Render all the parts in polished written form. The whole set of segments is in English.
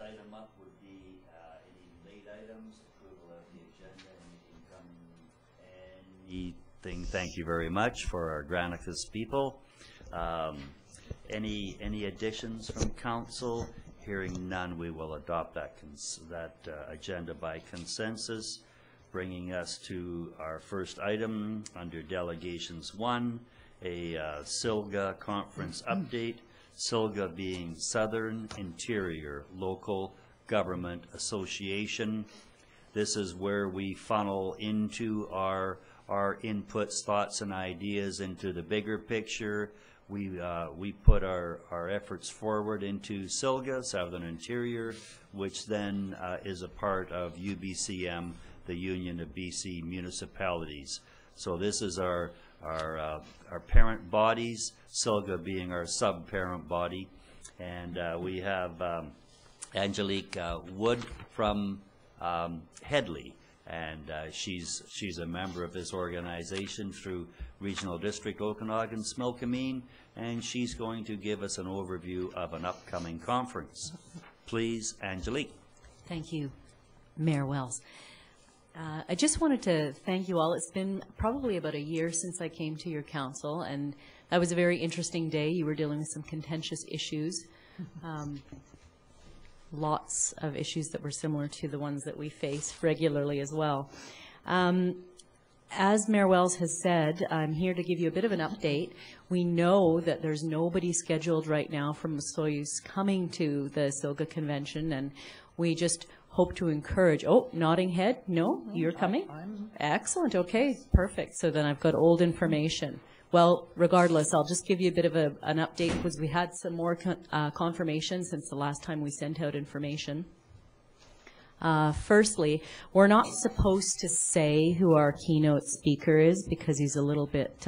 item up would be any late items, approval of the agenda, anything. Thank you very much for our Granicus people. Any additions from council? Hearing none, we will adopt that agenda by consensus, bringing us to our first item under Delegations 1, a SILGA conference update. SILGA being Southern Interior Local Government Association. This is where we funnel into our inputs, thoughts, and ideas into the bigger picture. We put our efforts forward into SILGA, Southern Interior, which then is a part of UBCM, the Union of BC Municipalities. So this is our parent bodies, SILGA being our sub-parent body. And we have Angelique Wood from Headley. And she's a member of this organization through Regional District Okanagan Smilkameen, and she's going to give us an overview of an upcoming conference. Please, Angelique. Thank you, Mayor Wells. I just wanted to thank you all. It's been probably about a year since I came to your council, and that was a very interesting day. You were dealing with some contentious issues. Lots of issues that were similar to the ones that we face regularly as well. As Mayor Wells has said, I'm here to give you a bit of an update. We know that there's nobody scheduled right now from Soyuz coming to the SILGA convention, and we just hope to encourage. Oh, nodding head? No, you're coming? Excellent. Okay, perfect. So then I've got old information. Well, regardless, I'll just give you a bit of an update because we had some more confirmation since the last time we sent out information. Firstly, we're not supposed to say who our keynote speaker is because he's a little bit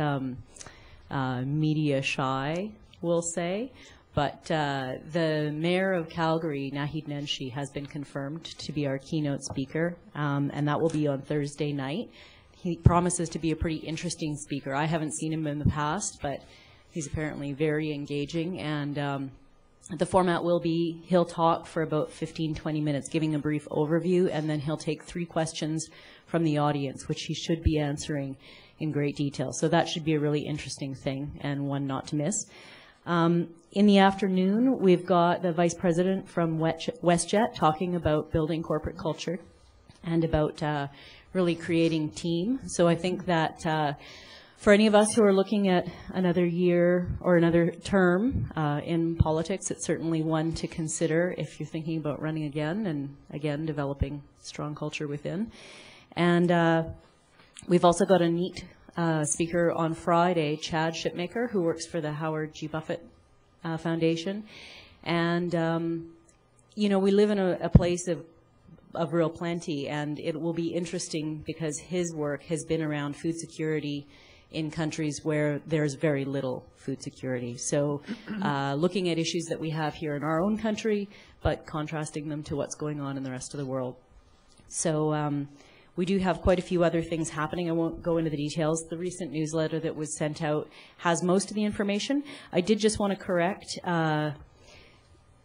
media shy, we'll say. But the mayor of Calgary, Naheed Nenshi, has been confirmed to be our keynote speaker, and that will be on Thursday night. He promises to be a pretty interesting speaker. I haven't seen him in the past, but he's apparently very engaging. And the format will be he'll talk for about 15-20 minutes, giving a brief overview, and then he'll take 3 questions from the audience, which he should be answering in great detail. So that should be a really interesting thing and one not to miss. In the afternoon, we've got the vice president from WestJet talking about building corporate culture and about really creating team. So I think that for any of us who are looking at another year or another term in politics, it's certainly one to consider if you're thinking about running again and, again, developing strong culture within. And we've also got a neat speaker on Friday, Chad Shipmaker, who works for the Howard G. Buffett Foundation. And, you know, we live in a place of real plenty, and it will be interesting because his work has been around food security in countries where there's very little food security. So looking at issues that we have here in our own country, but contrasting them to what's going on in the rest of the world. So we do have quite a few other things happening. I won't go into the details. The recent newsletter that was sent out has most of the information. I did just want to correct, on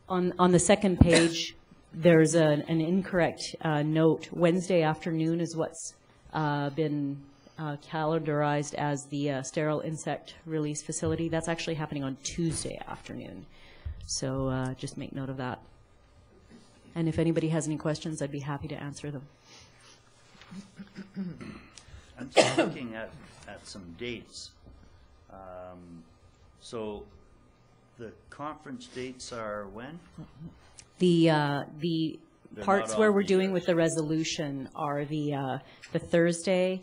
the second page, there's an incorrect note. Wednesday afternoon is what's been calendarized as the sterile insect release facility. That's actually happening on Tuesday afternoon. So just make note of that. And if anybody has any questions, I'd be happy to answer them. I'm just looking at some dates. So the conference dates are when? The parts where we're doing with the resolution are the Thursday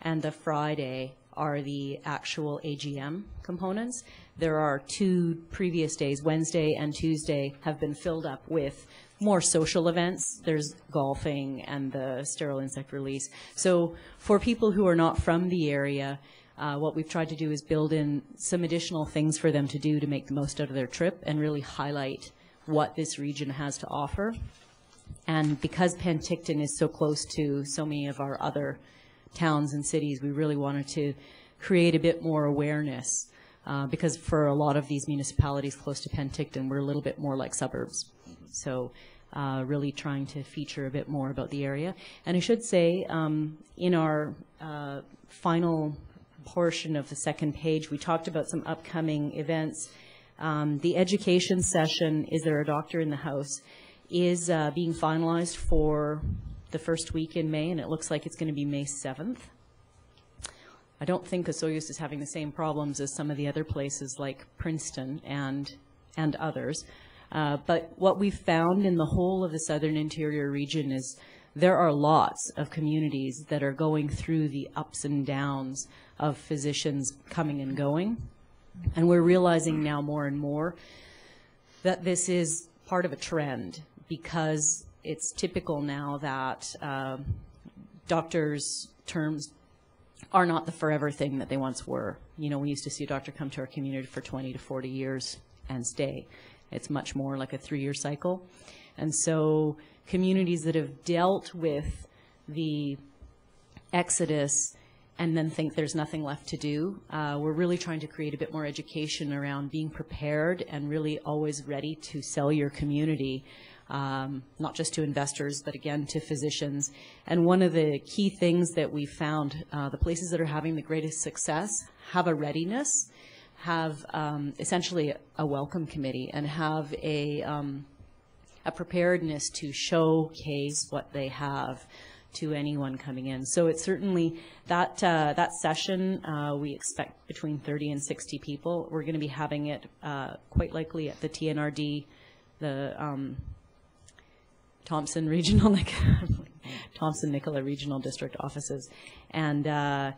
and the Friday are the actual AGM components. There are 2 previous days, Wednesday and Tuesday, have been filled up with more social events. There's golfing and the sterile insect release. So for people who are not from the area, what we've tried to do is build in some additional things for them to do to make the most out of their trip and really highlight what this region has to offer. And because Penticton is so close to so many of our other towns and cities, we really wanted to create a bit more awareness because for a lot of these municipalities close to Penticton, we're a little bit more like suburbs. So really trying to feature a bit more about the area. And I should say, in our final portion of the second page, we talked about some upcoming events. The education session, Is There a Doctor in the House, is being finalized for the first week in May, and it looks like it's going to be May 7th. I don't think Osoyoos is having the same problems as some of the other places like Princeton and others. But what we've found in the whole of the Southern Interior region is there are lots of communities that are going through the ups and downs of physicians coming and going. And we're realizing now more and more that this is part of a trend, because it's typical now that doctors' terms are not the forever thing that they once were. You know, we used to see a doctor come to our community for 20 to 40 years and stay. It's much more like a 3-year cycle. And so communities that have dealt with the exodus and then think there's nothing left to do, we're really trying to create a bit more education around being prepared and really always ready to sell your community, not just to investors, but again to physicians. And one of the key things that we found, the places that are having the greatest success have a readiness, have essentially a welcome committee, and have a preparedness to showcase what they have to anyone coming in. So it's certainly that that session, we expect between 30 and 60 people. We're going to be having it quite likely at the TNRD, the Thompson Nicola Regional District offices. And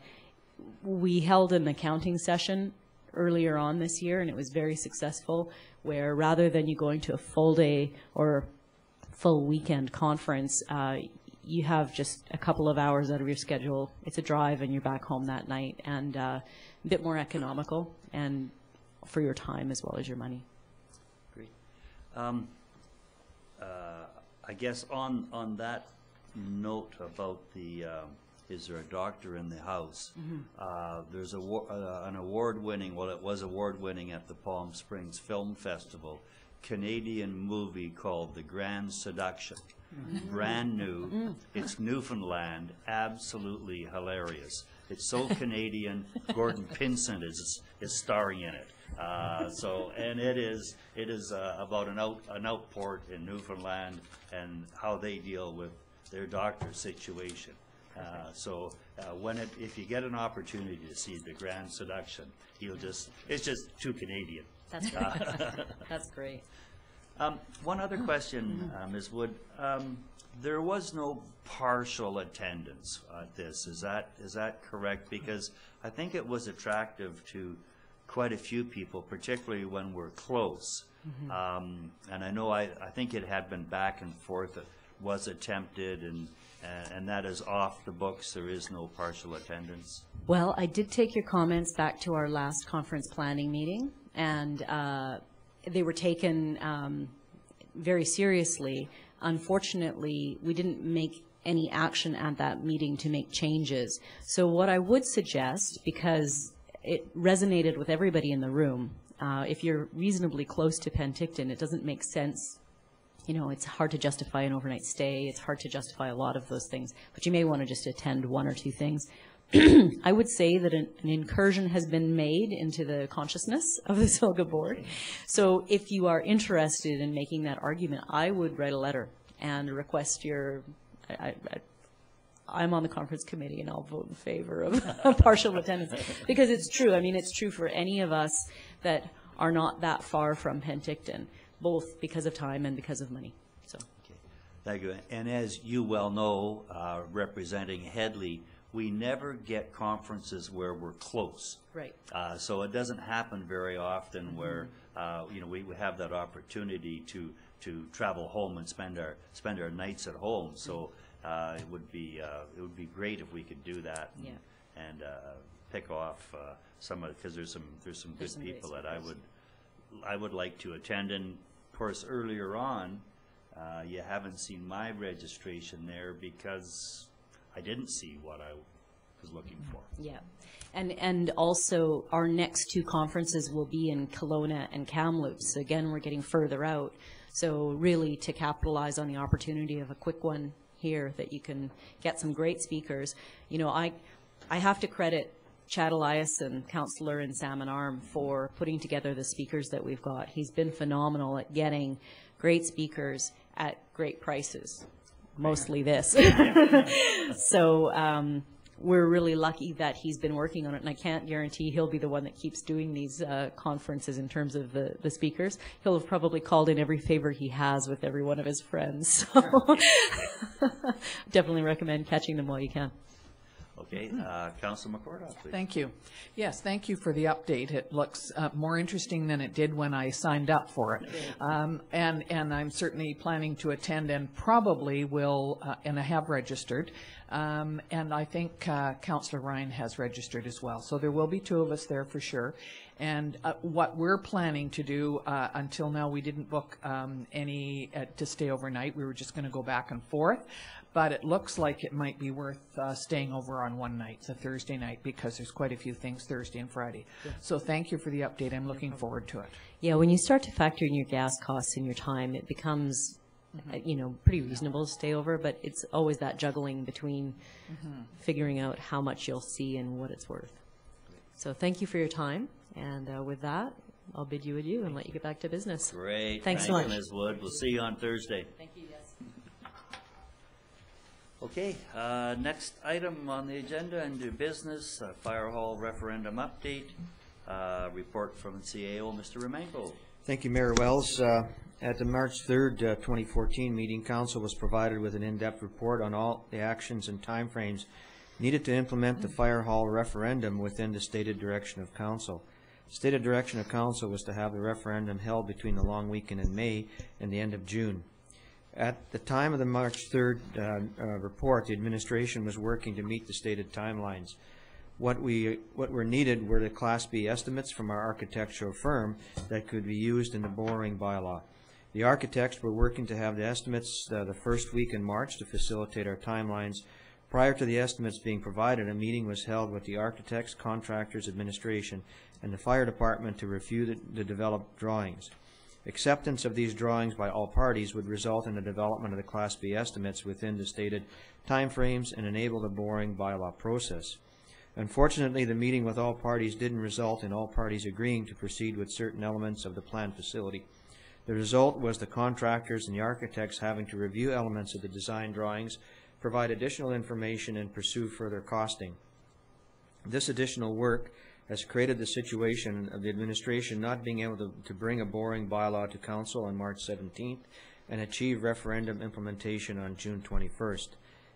we held an accounting session earlier on this year, and it was very successful, where rather than you going to a full day or full weekend conference, you have just a couple of hours out of your schedule. It's a drive and you're back home that night, and a bit more economical and for your time as well as your money. Great. I guess on that note about the Is There a Doctor in the House? Mm-hmm. There's an award-winning, well, it was award-winning at the Palm Springs Film Festival, Canadian movie called The Grand Seduction. Mm-hmm. Brand new. Mm-hmm. It's Newfoundland, absolutely hilarious. It's so Canadian. Gordon Pinsent is starring in it. And it is about an outport in Newfoundland and how they deal with their doctor situation. If you get an opportunity to see The Grand Seduction, it's just too Canadian. That's great. That's great. One other question, Ms. Wood. There was no partial attendance at this. Is that correct? Because I think it was attractive to quite a few people, particularly when we're close. Mm-hmm. And I know I think it had been back and forth. It was attempted, and that is off the books. There is no partial attendance. Well, I did take your comments back to our last conference planning meeting, and they were taken very seriously. Unfortunately, we didn't make any action at that meeting to make changes. So what I would suggest, because it resonated with everybody in the room, if you're reasonably close to Penticton, it doesn't make sense. You know, it's hard to justify an overnight stay. It's hard to justify a lot of those things. But you may want to just attend one or two things. I would say that an incursion has been made into the consciousness of the SILGA board. So if you are interested in making that argument, I would write a letter and request your... I'm on the conference committee, and I'll vote in favor of partial attendance. Because it's true. I mean, it's true for any of us that are not that far from Penticton, both because of time and because of money. So. Okay. Thank you. And as you well know, representing Headley, we never get conferences where we're close. Right. So it doesn't happen very often where we have that opportunity to travel home and spend our nights at home. So it would be great if we could do that and pick off some of, because there's some good people that I would like to attend. And of course, earlier on, you haven't seen my registration there because I didn't see what is looking for. Yeah. And also, our next two conferences will be in Kelowna and Kamloops. So again, we're getting further out. So really, to capitalize on the opportunity of a quick one here, that you can get some great speakers. You know, I have to credit Chad Eliason, Councillor in Salmon Arm, for putting together the speakers that we've got. He's been phenomenal at getting great speakers at great prices, mostly this. So we're really lucky that he's been working on it, and I can't guarantee he'll be the one that keeps doing these conferences in terms of the speakers. He'll have probably called in every favor he has with every one of his friends. So definitely recommend catching them while you can. Okay, Councillor McCordock, please. Thank you. Yes, thank you for the update. It looks more interesting than it did when I signed up for it. And I'm certainly planning to attend, and probably will, and I have registered. And I think Councillor Ryan has registered as well. So there will be two of us there for sure. And what we're planning to do, until now we didn't book any to stay overnight. We were just going to go back and forth. But it looks like it might be worth staying over on one night, the Thursday night, because there's quite a few things Thursday and Friday. Yeah. So thank you for the update. I'm looking forward to it. Yeah, when you start to factor in your gas costs and your time, it becomes, you know, pretty reasonable to stay over, but it's always that juggling between figuring out how much you'll see and what it's worth. So thank you for your time, and with that, I'll bid you adieu and let you get back to business. Great. Thanks so much. Thank you, Ms. Wood. We'll see you on Thursday. Thank you, yes. Okay, next item on the agenda, under business, Fire Hall referendum update, report from CAO, Mr. Remenko. Thank you, Mayor Wells. At the March 3rd, 2014 meeting, Council was provided with an in-depth report on all the actions and timeframes needed to implement the Fire Hall referendum within the stated direction of Council. Stated direction of Council was to have the referendum held between the long weekend in May and the end of June. At the time of the March 3rd report, the administration was working to meet the stated timelines. What were needed were the Class B estimates from our architectural firm that could be used in the borrowing bylaw. The architects were working to have the estimates the first week in March to facilitate our timelines. Prior to the estimates being provided, a meeting was held with the architects, contractors, administration, and the fire department to review the developed drawings. Acceptance of these drawings by all parties would result in the development of the Class B estimates within the stated timeframes and enable the borrowing bylaw process. Unfortunately, the meeting with all parties didn't result in all parties agreeing to proceed with certain elements of the planned facility. The result was the contractors and the architects having to review elements of the design drawings, provide additional information, and pursue further costing. This additional work has created the situation of the administration not being able to bring a borrowing bylaw to Council on March 17th and achieve referendum implementation on June 21st.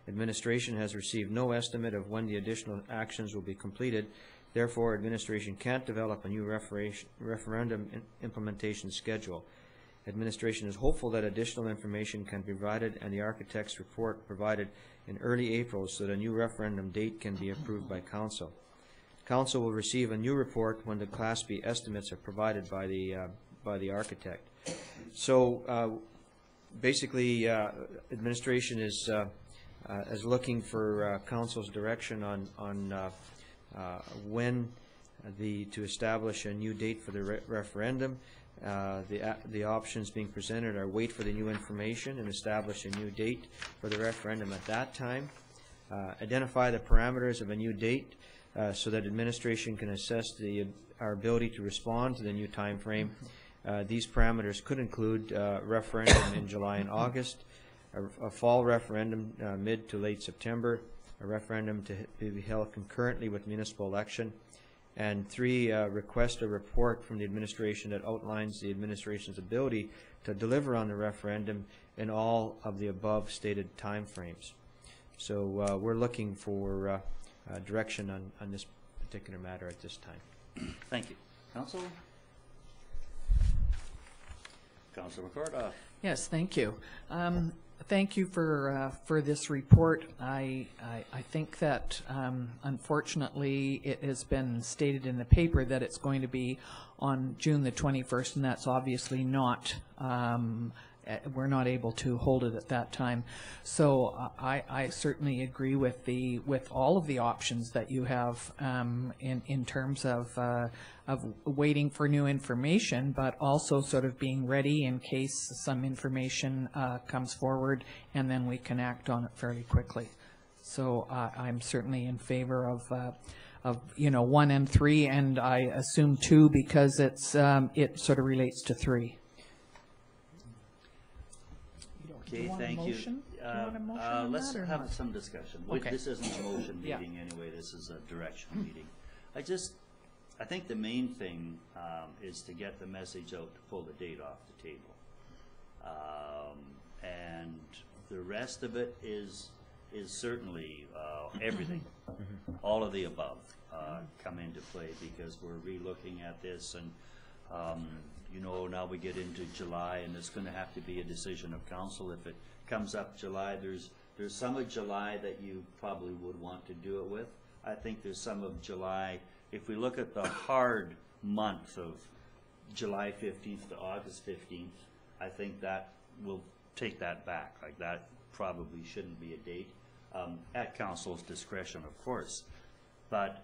Administration has received no estimate of when the additional actions will be completed. Therefore, administration can't develop a new referendum implementation schedule. Administration is hopeful that additional information can be provided and the architect's report provided in early April so that a new referendum date can be approved by Council. Council will receive a new report when the Class B estimates are provided by the architect. So basically, administration is looking for Council's direction on when to establish a new date for the referendum. The options being presented are wait for the new information and establish a new date for the referendum at that time. Identify the parameters of a new date so that administration can assess our ability to respond to the new time frame. These parameters could include referendum in July and August, a fall referendum mid to late September, a referendum to be held concurrently with municipal election, and 3, request a report from the administration that outlines the administration's ability to deliver on the referendum in all of the above stated time frames. So we're looking for direction on this particular matter at this time. Thank you. Council? Councilor McCordock. Yes, thank you. Thank you for this report. I think that unfortunately it has been stated in the paper that it's going to be on June the 21st, and that's obviously not we're not able to hold it at that time. So I certainly agree with all of the options that you have in terms of waiting for new information, but also sort of being ready in case some information comes forward, and then we can act on it fairly quickly. So I'm certainly in favor of 1 and 3, and I assume 2 because it sort of relates to 3. Okay, thank you. Let's have some discussion. Okay. This isn't a motion Yeah. meeting anyway, this is a direction meeting. I think the main thing is to get the message out to pull the date off the table. And the rest of it is certainly everything, all of the above come into play, because we're re-looking at this, and now we get into July, and it's going to have to be a decision of council. If it comes up July, there's some of July that you probably would want to do it with. I think there's some of July, if we look at the hard month of July 15th to August 15th, I think that we'll take that back. Like, that probably shouldn't be a date, at council's discretion, of course. But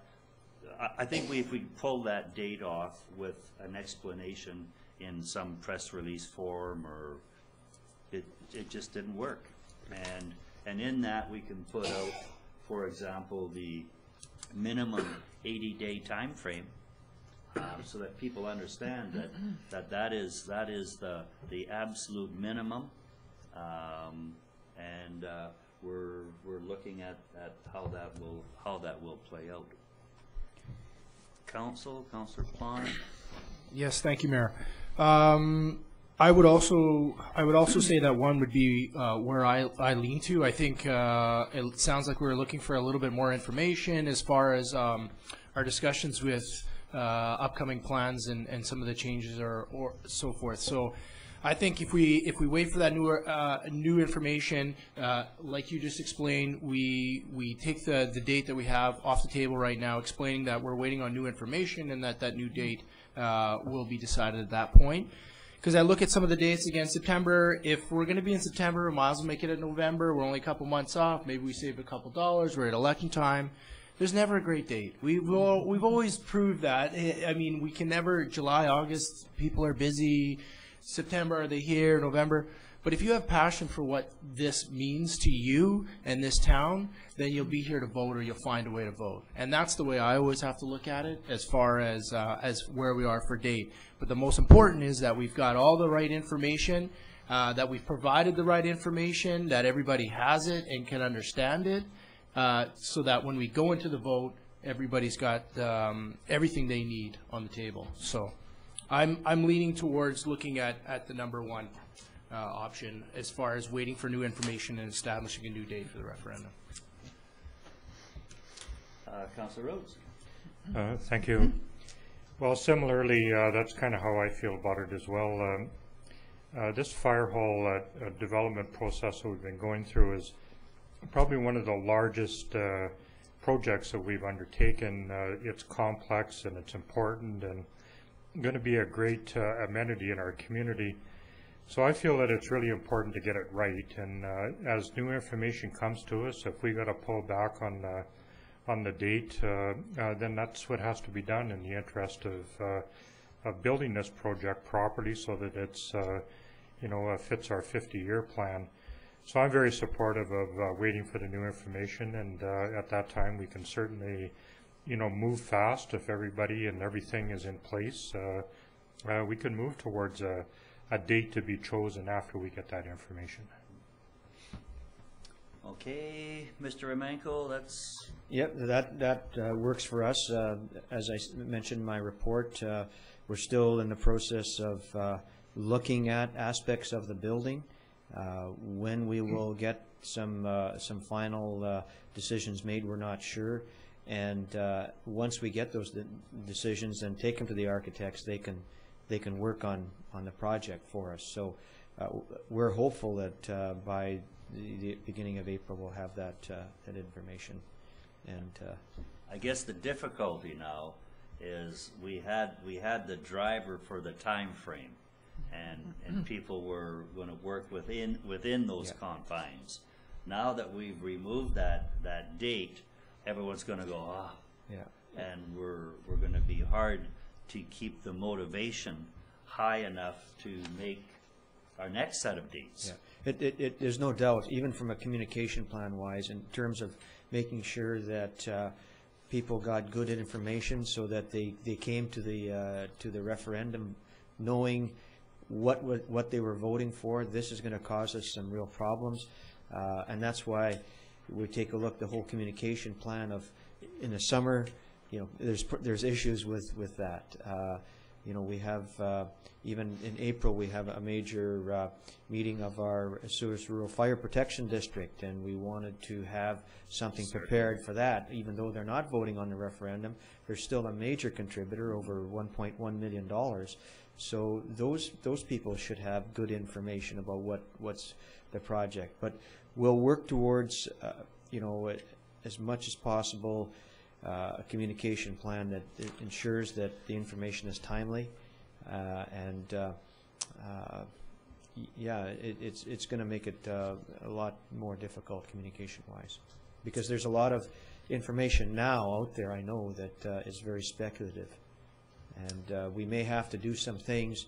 I think if we pull that date off with an explanation in some press release form, or it just didn't work. And in that we can put out, for example, the minimum 80-day time frame, so that people understand that is the absolute minimum, and we're looking at how that will play out. Councillor Plon. Yes, thank you, Mayor. I would also say that 1 would be where I lean to. I think it sounds like we're looking for a little bit more information as far as our discussions with upcoming plans and some of the changes or so forth. So I think if we wait for that new information, like you just explained, we take the date that we have off the table right now, explaining that we're waiting on new information, and that new date will be decided at that point. Because I look at some of the dates again, September, if we're going to be in September, we might as well make it in November. We're only a couple months off. Maybe we save a couple dollars. We're at election time. There's never a great date. We've always proved that. I mean, we can never, July, August, people are busy. September, are they here? November. But if you have passion for what this means to you and this town, then you'll be here to vote, or you'll find a way to vote. And that's the way I always have to look at it, as far as where we are for date. But the most important is that we've got all the right information, that we've provided the right information, that everybody has it and can understand it, so that when we go into the vote, everybody's got everything they need on the table. So I'm leaning towards looking at the number 1 option, as far as waiting for new information and establishing a new date for the referendum. Councillor Rhodes. Thank you. Well, similarly, that's kind of how I feel about it as well. This fire hall development process that we've been going through is probably one of the largest projects that we've undertaken. It's complex and it's important and going to be a great amenity in our community. So I feel that it's really important to get it right, and as new information comes to us, if we got to pull back on the date, then that's what has to be done in the interest of building this project properly, so that it's fits our 50-year plan. So I'm very supportive of waiting for the new information, and at that time we can certainly move fast if everybody and everything is in place. We can move towards a date to be chosen after we get that information. Okay, Mr. Romanko, that's... Yep, that works for us. As I mentioned in my report, we're still in the process of looking at aspects of the building. When we will get some final decisions made, we're not sure. And once we get those decisions and take them to the architects, they can work on the project for us. So we're hopeful that by the beginning of April we'll have that information. And I guess the difficulty now is we had the driver for the time frame, and people were going to work within those confines. Now that we've removed that date, everyone's going to go, and we're going to be hard to keep the motivation high enough to make our next set of dates. There's no doubt, even from a communication plan wise, in terms of making sure that people got good information so that they came to the referendum knowing what they were voting for. This is going to cause us some real problems, and that's why we take a look at the whole communication plan of in the summer. There's issues with that. We have even in April we have a major meeting of our Sewers Rural Fire Protection District, and we wanted to have something prepared for that. Even though they're not voting on the referendum, they're still a major contributor, over $1.1 million. So those people should have good information about what's the project. But we'll work towards as much as possible a communication plan that ensures that the information is timely, it's going to make it a lot more difficult communication-wise, because there's a lot of information now out there, I know, that is very speculative, and we may have to do some things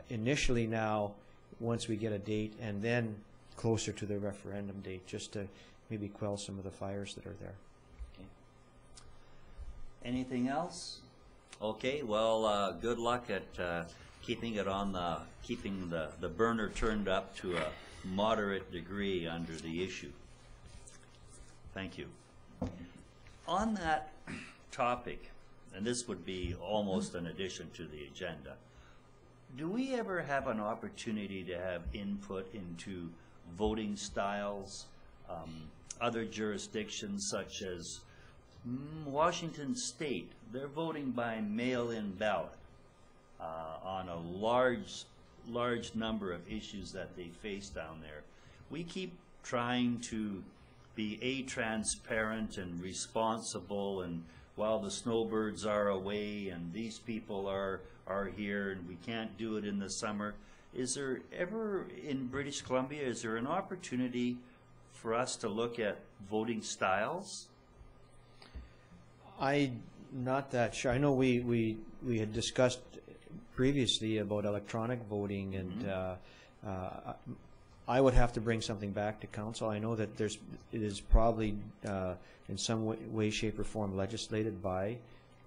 initially now once we get a date, and then closer to the referendum date, just to maybe quell some of the fires that are there. Anything else? Okay, well, good luck at keeping the burner turned up to a moderate degree under the issue. Thank you. On that topic, and this would be almost an addition to the agenda, do we ever have an opportunity to have input into voting styles, other jurisdictions such as Washington State? They're voting by mail-in ballot on a large number of issues that they face down there. We keep trying to be transparent and responsible, and while the snowbirds are away and these people are here and we can't do it in the summer, is there ever in British Columbia, is there an opportunity for us to look at voting styles? I'm not that sure. I know we had discussed previously about electronic voting, and I would have to bring something back to council. I know that it is probably in some way, shape, or form legislated by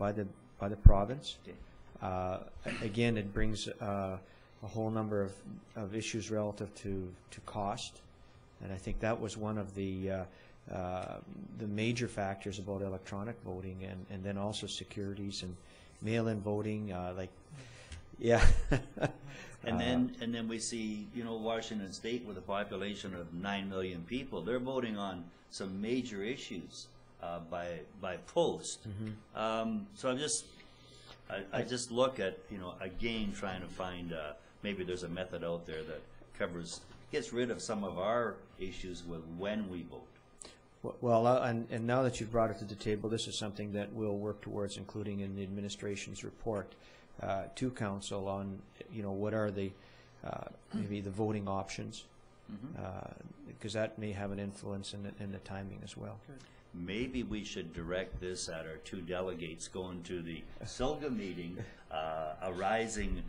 the province. Again, it brings a whole number of issues relative to cost, and I think that was one of the major factors about electronic voting, and then also securities and mail-in voting, And then we see, Washington State with a population of 9 million people, they're voting on some major issues by post. So I just look at, again, trying to find maybe there's a method out there that gets rid of some of our issues with when we vote. Well, and now that you've brought it to the table, this is something that we'll work towards including in the administration's report to council on, what are the maybe the voting options, because that may have an influence in the timing as well. Good. Maybe we should direct this at our two delegates going to the SILGA meeting, a rising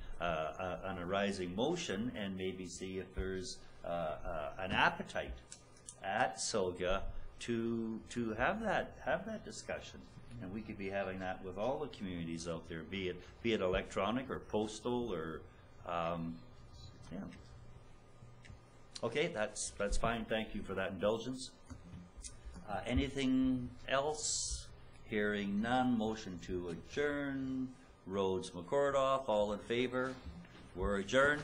motion, and maybe see if there's an appetite at SILGA to have that discussion, and we could be having that with all the communities out there, be it electronic or postal or yeah. Okay, that's fine. Thank you for that indulgence. Anything else? Hearing none. Motion to adjourn. Rhodes, McCordoff, all in favor. We're adjourned.